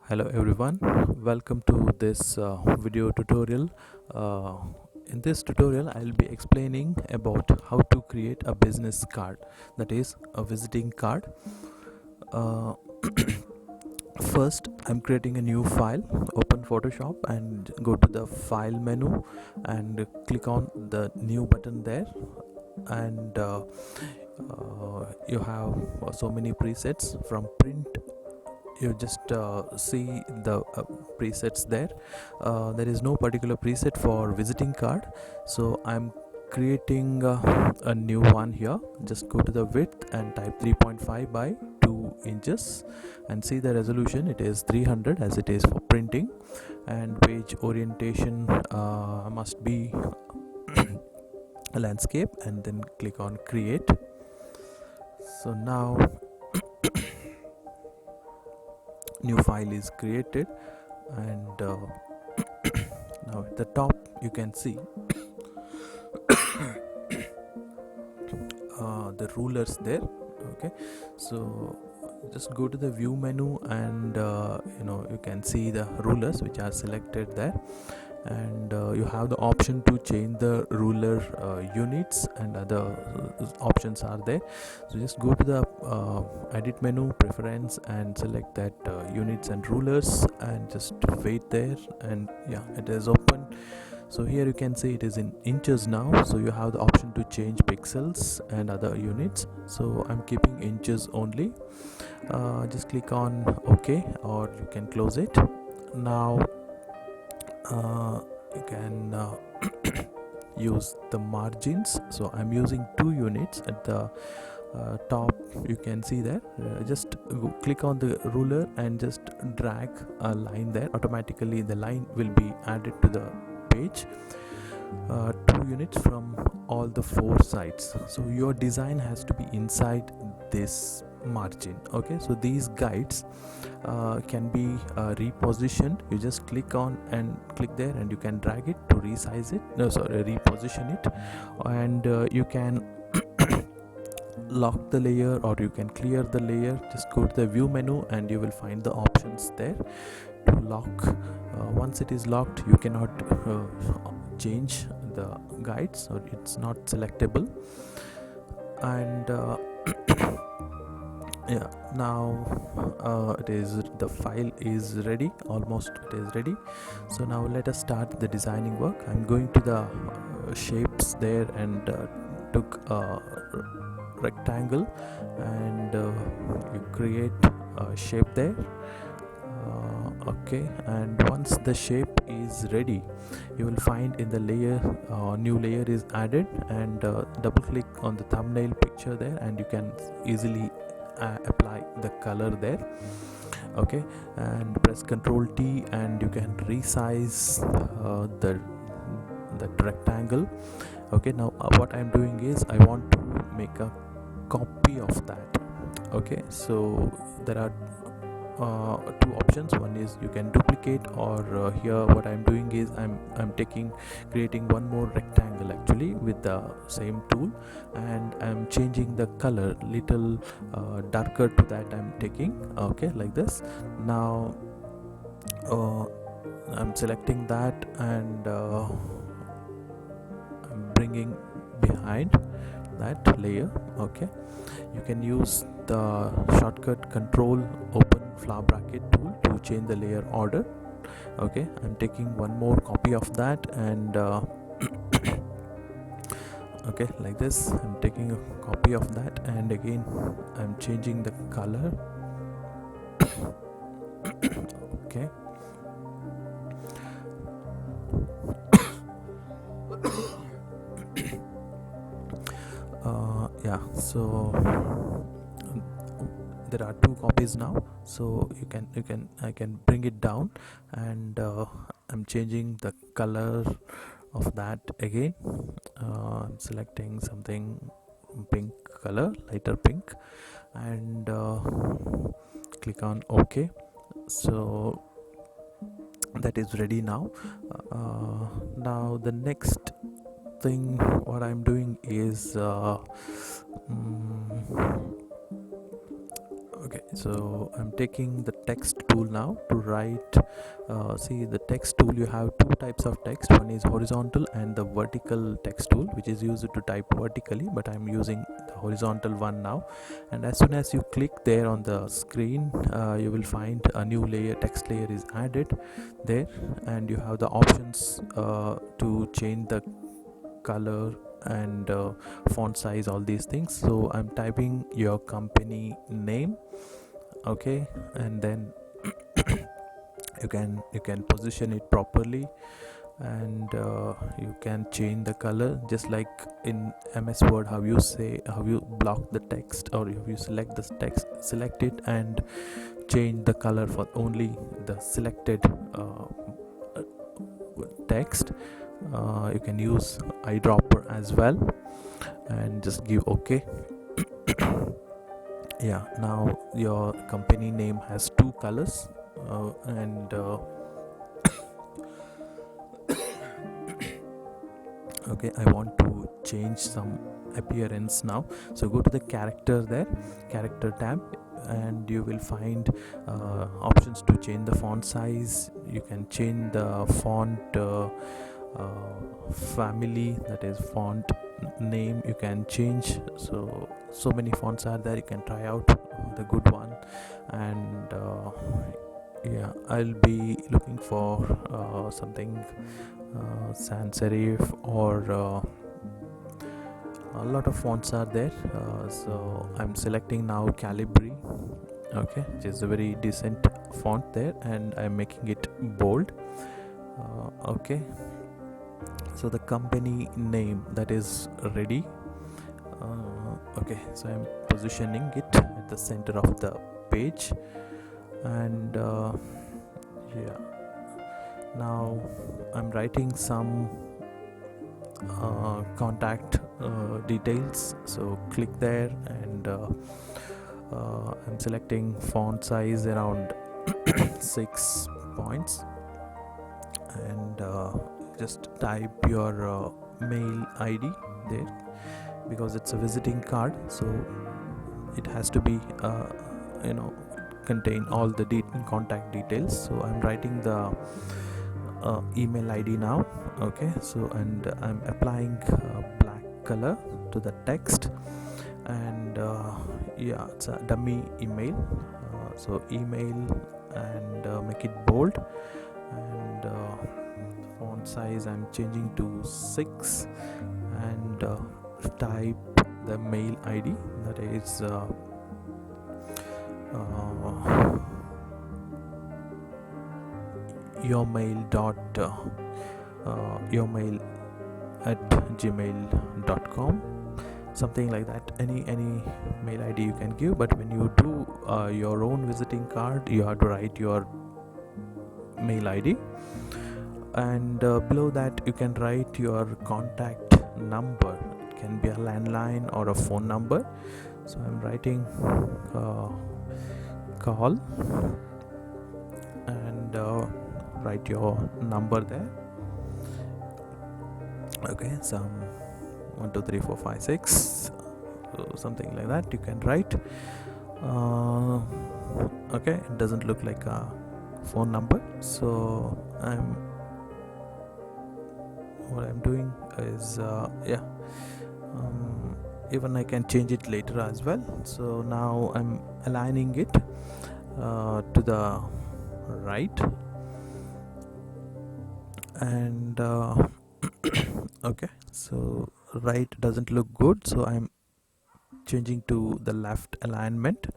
Hello everyone, welcome to this video tutorial. Uh, in this tutorial I'll be explaining about how to create a business card, that is a visiting card. Uh, First I'm creating a new file. Open Photoshop and go to the file menu and click on the new button there, and you have so many presets. From print you just see the presets there. There is no particular preset for visiting card, so I'm creating a new one here. Just go to the width and type 3.5 by 2 inches and see the resolution. It is 300 as it is for printing, and page orientation must be a landscape, and then click on create. So now new file is created, and now at the top you can see the rulers there. Okay, so just go to the view menu, and you can see the rulers which are selected there, and you have the option to change the ruler units, and other options are there. So just go to the edit menu, preference, and select that units and rulers, and just wait there, and yeah, it is open. So here you can see it is in inches now, so you have the option to change pixels and other units. So I'm keeping inches only. Just click on OK, or you can close it. Now you can use the margins. So I'm using 2 units at the top. You can see there. Just click on the ruler and just drag a line there. Automatically the line will be added to the page. 2 units from all the 4 sides, so your design has to be inside this margin. Okay, so these guides can be repositioned. You just click on and click there, and you can drag it to resize it, reposition it, and you can lock the layer, or you can clear the layer. Just go to the view menu and you will find the options there to lock. Once it is locked, you cannot change the guides, or it's not selectable. And yeah, now the file is ready, almost it is ready. So now let us start the designing work. I'm going to the shapes there, and took a rectangle, and you create a shape there. Okay, and once the shape is ready, you will find in the layer, new layer is added, and double click on the thumbnail picture there, and you can easily apply the color there. Okay, and press Ctrl T, and you can resize the rectangle. Okay, now what I'm doing is I want to make a copy of that. Okay, so there are 2 options. One is you can duplicate, or here what I'm doing is I'm creating one more rectangle actually with the same tool, and I'm changing the color little darker to that. I'm taking, okay, like this. Now I'm selecting that, and I'm bringing behind that layer. Okay, you can use the shortcut control open flower bracket tool to change the layer order. Okay, I'm taking one more copy of that, and okay, like this. I'm taking a copy of that, and again I'm changing the color. Okay, yeah, so there are 2 copies now, so I can bring it down, and I'm changing the color of that again. I'm selecting something pink color, lighter pink, and click on OK. So that is ready now. Now the next thing what I'm doing is okay, Okay, so I'm taking the text tool now to write. See, the text tool, you have two types of text. One is horizontal and the vertical text tool, which is used to type vertically, but I'm using the horizontal one now. And as soon as you click there on the screen, you will find a new layer, text layer is added there, and you have the options to change the color and font size, all these things. So I'm typing your company name, okay, and then you can position it properly, and you can change the color, just like in MS Word, how you block the text, or if you select the text, select it and change the color for only the selected text. You can use eyedropper as well, and just give OK. Yeah, now your company name has two colors, and okay, I want to change some appearance now. So go to the character there, character tab, and you will find options to change the font size. You can change the font family, that is font name, you can change. So many fonts are there, you can try out the good one. And yeah, I'll be looking for something sans serif, or a lot of fonts are there. So I'm selecting now Calibri, okay, which is a very decent font there, and I'm making it bold. Okay, so the company name, that is ready. Okay, so I'm positioning it at the center of the page, and yeah, now I'm writing some contact details. So click there, and I'm selecting font size around 6 points, and just type your mail ID there, because it's a visiting card, so it has to be contain all the contact details. So I'm writing the email ID now. Okay, so and I'm applying black color to the text, and yeah, it's a dummy email. So email, and make it bold, and font size I'm changing to 6, and type the mail ID, that is yourmail at gmail.com, something like that. Any mail ID you can give, but when you do your own visiting card, you have to write your mail ID, and below that you can write your contact number. It can be a landline or a phone number. So I'm writing call, and write your number there. Okay, some 1 2 3 4 5 6, so something like that you can write. Okay, it doesn't look like a phone number, so what I'm doing is even I can change it later as well. So now I'm aligning it to the right, and okay, so right doesn't look good, so I'm changing to the left alignment.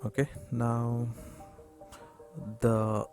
Okay, now the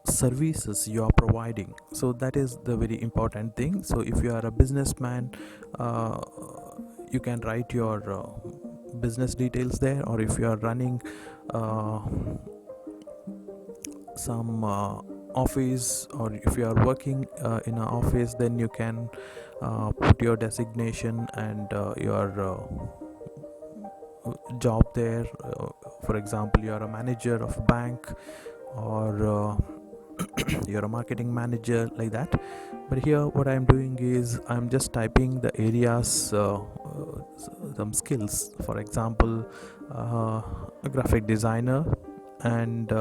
services you are providing, so that is the very important thing. So if you are a businessman, you can write your business details there, or if you are running some office, or if you are working in an office, then you can put your designation and your job there. For example, you are a manager of a bank, or you're a marketing manager, like that. But here what I'm doing is I'm just typing the areas some skills. For example, a graphic designer, and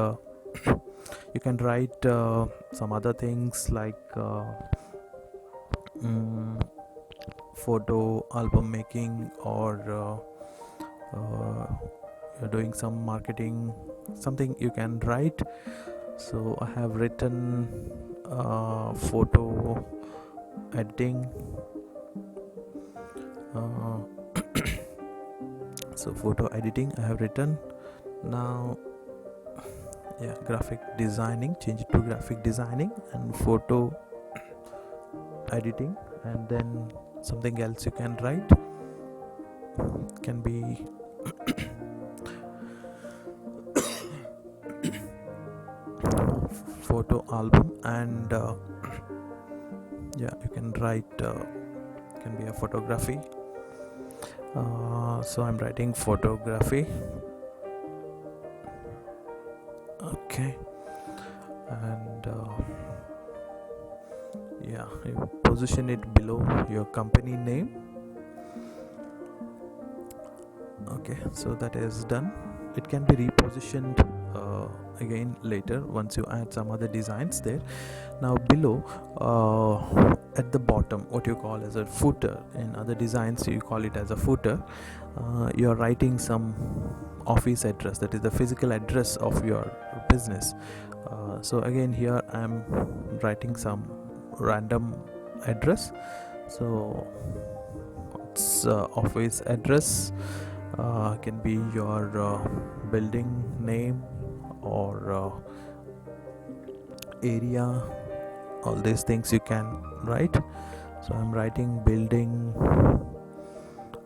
you can write some other things like photo album making, or you're doing some marketing, something you can write. So I have written photo editing. uh, so photo editing I have written. Now, yeah, graphic designing, change it to graphic designing, and photo editing, and then something else you can write can be photo album, and yeah, you can write can be a photography. So I'm writing photography. Okay. And yeah, you position it below your company name. Okay, so that is done. It can be repositioned again later once you add some other designs there. Now below, at the bottom, what you call as a footer, in other designs you call it as a footer, you are writing some office address, that is the physical address of your business. So again, here I am writing some random address. So it's office address, can be your building name, or area. All these things you can write. So I'm writing building,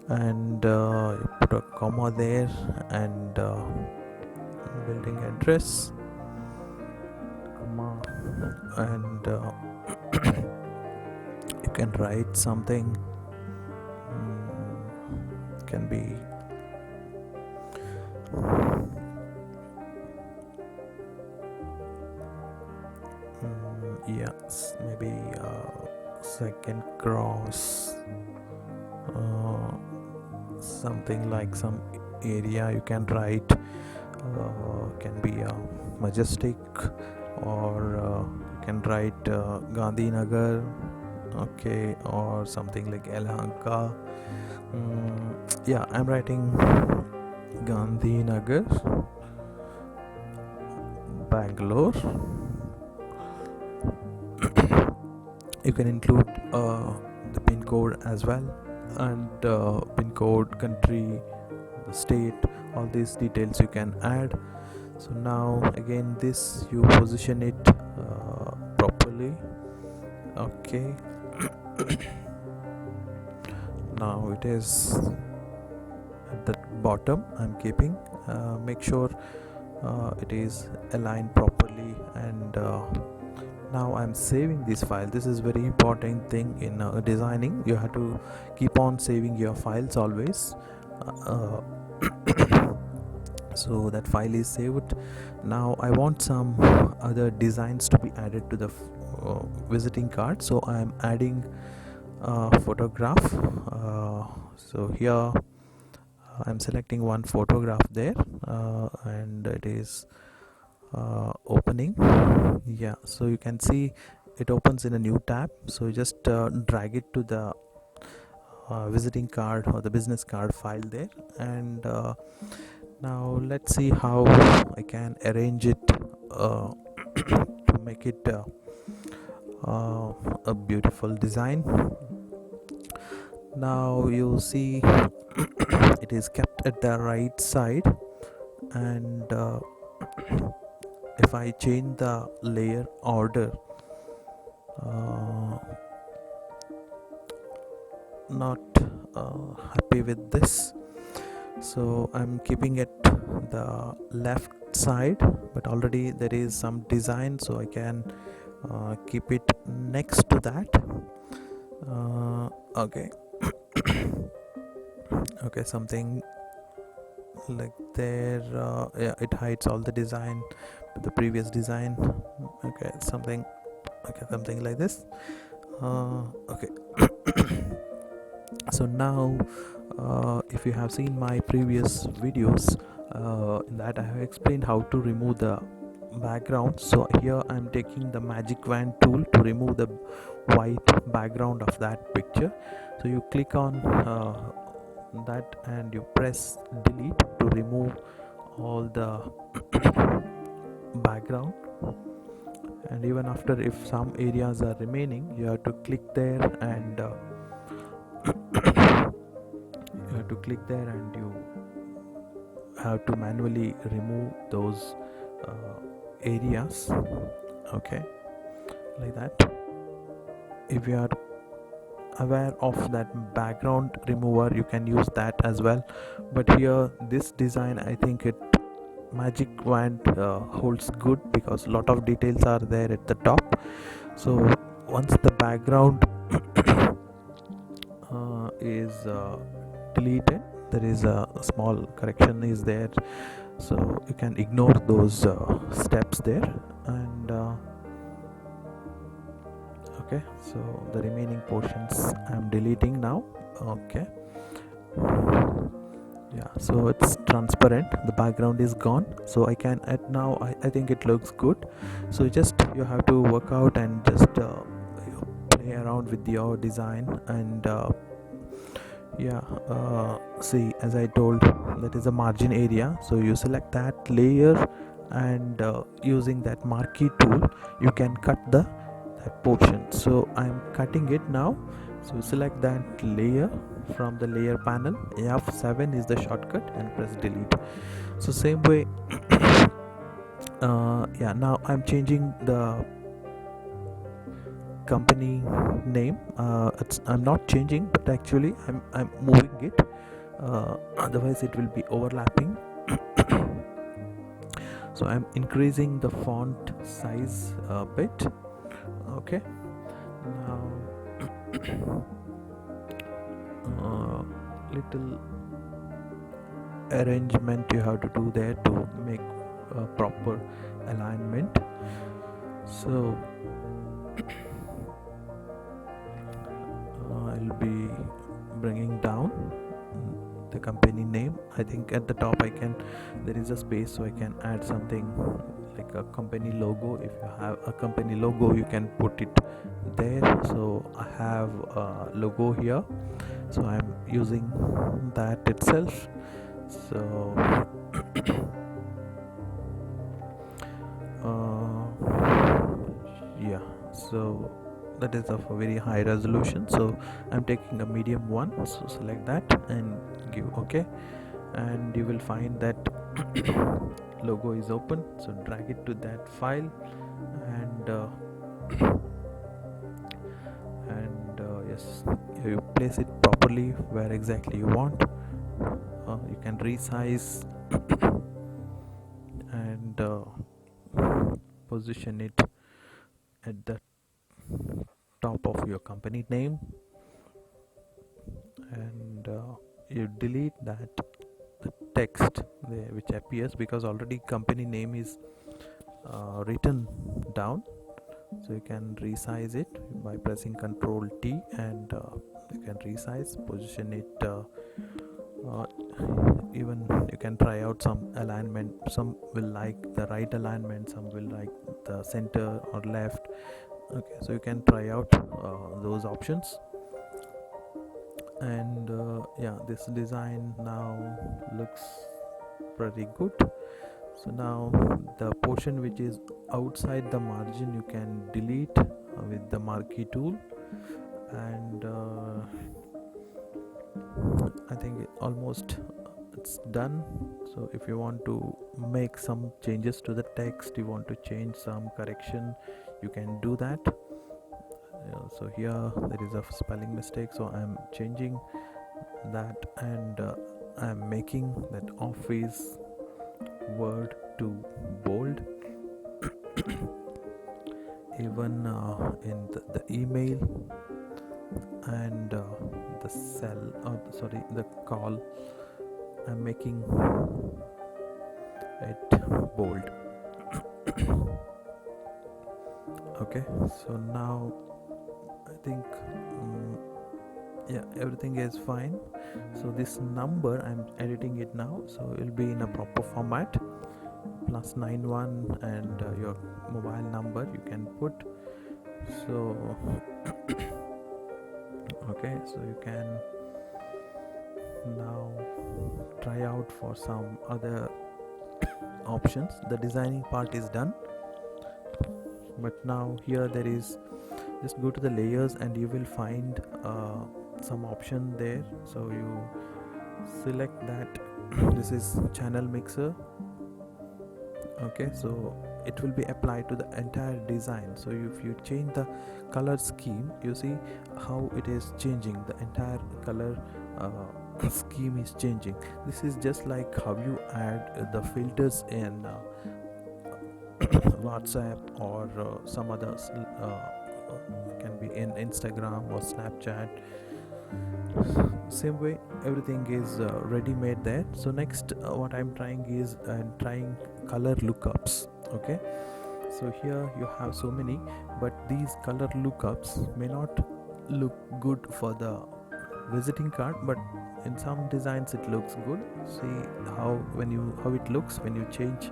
and put a comma there, and building address, comma, and you can write something. Can be yes, maybe second cross, something like some area you can write. Can be majestic, or you can write Gandhi Nagar. Okay, or something like Elhanka. Yeah, I'm writing Gandhi Nagar, Bangalore. You can include the pin code as well, and pin code, country, the state, all these details you can add. So now again, this you position it properly. Okay. Now it is at the bottom. I'm keeping, make sure it is aligned properly, and now I'm saving this file. This is very important thing in designing. You have to keep on saving your files always. So that file is saved. Now I want some other designs to be added to the visiting card, so I am adding photograph. So here I'm selecting one photograph there, and it is opening. Yeah, so you can see it opens in a new tab. So you just drag it to the visiting card or the business card file there, and now let's see how I can arrange it to make it a beautiful design. Now you see it is kept at the right side, and if I change the layer order, not happy with this, so I'm keeping it the left side, but already there is some design, so I can keep it next to that. Okay. Okay, something like there. Yeah, it hides all the design, the previous design. Okay, something like this. Okay. So now if you have seen my previous videos, in that I have explained how to remove the background. So here I'm taking the magic wand tool to remove the white background of that picture. So you click on that and you press delete to remove all the background. And even after, if some areas are remaining, you have to click there and you have to click there and you have to manually remove those areas. Okay, like that. If you are aware of that background remover, you can use that as well. But here this design, I think it magic wand holds good because a lot of details are there at the top. So once the background is deleted, there is a small correction is there, so you can ignore those steps there. And okay, so the remaining portions I'm deleting now. Okay, yeah, so it's transparent, the background is gone, so I can add now. I think it looks good. So just you have to work out and just play around with your design. And yeah, see, as I told, that is a margin area, so you select that layer, and using that marquee tool you can cut that portion. So I'm cutting it now. So select that layer from the layer panel, F7 is the shortcut, and press delete. So same way, yeah, now I'm changing the company name. I'm not changing, but actually I'm moving it, otherwise it will be overlapping. So I'm increasing the font size a bit. Okay, now little arrangement you have to do there to make proper alignment. So I'll be bringing down the company name. I think at the top there is a space, so I can add something like a company logo. If you have a company logo, you can put it there. So I have a logo here, so I'm using that itself. So yeah, so that is of a very high resolution, so I'm taking a medium one. So select that and give OK, and you will find that logo is open. So drag it to that file, and yes, you place it properly where exactly you want. You can resize and position it at the top of your company name. And you delete that the text there which appears, because already company name is written down. So you can resize it by pressing Ctrl T, and you can resize, position it. Even you can try out some alignment. Some will like the right alignment, some will like the center or left. Okay, so you can try out those options. And yeah, this design now looks pretty good. So now the portion which is outside the margin you can delete with the marquee tool. And I think almost it's done. So if you want to make some changes to the text, you want to change some correction, you can do that. So here there is a spelling mistake, so I'm changing that, and I'm making that office word to bold. Even in the email and the cell, sorry, the call, I'm making it bold. Okay, so now I think Yeah, everything is fine. So this number, I'm editing it now, so it will be in a proper format. +91 and your mobile number you can put. So okay, so you can now try out for some other options. The designing part is done, but now here there is, just go to the layers and you will find some option there. So you select that. This is channel mixer. Okay, so it will be applied to the entire design. So if you change the color scheme, you see how it is changing. The entire color scheme is changing. This is just like how you add the filters in WhatsApp or some others, can be in Instagram or Snapchat. Same way, everything is ready made there. So next, what I'm trying is trying color lookups. Okay, so here you have so many, but these color lookups may not look good for the visiting card, but in some designs it looks good. See how it looks when you change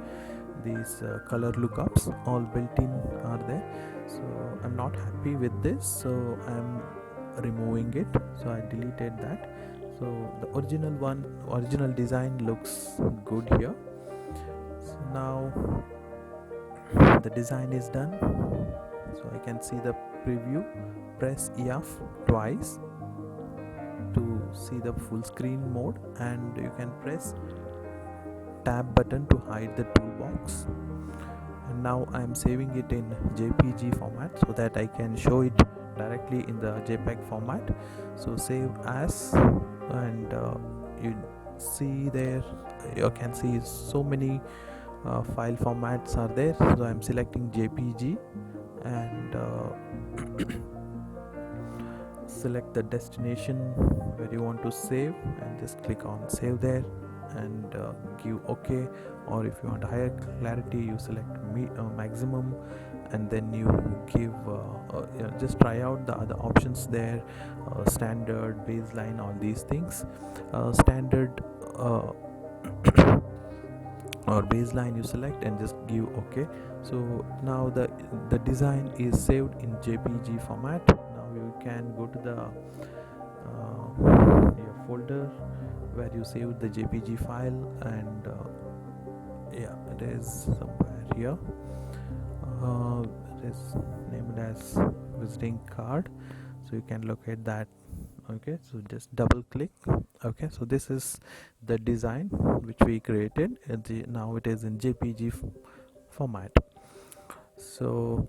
these color lookups, all built in are there. So I'm not happy with this, so I'm removing it. So I deleted that. So the original design looks good here. So now the design is done. So I can see the preview. Press EF twice to see the full screen mode, and you can press tab button to hide the toolbox. And now I am saving it in JPG format so that I can show it directly in the JPEG format. So save as, and you see there, you can see so many file formats are there. So I'm selecting JPG and select the destination where you want to save, and just click on save there and give OK. Or if you want higher clarity, you select maximum, and then you give just try out the other options there, standard, baseline, all these things. Standard or baseline you select and just give OK. So now the design is saved in JPG format. Now you can go to the your folder where you saved the JPG file, and yeah, it is somewhere here. It is named as visiting card, so you can locate that. Okay, so just double click. Okay, so this is the design which we created. Now it is in JPG format. So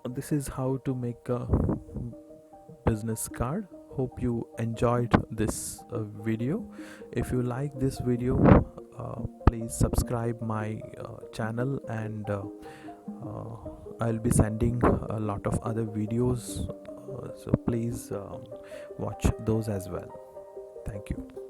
this is how to make a business card. Hope you enjoyed this video. If you like this video, please subscribe my channel, and I'll be sending a lot of other videos, so please watch those as well. Thank you.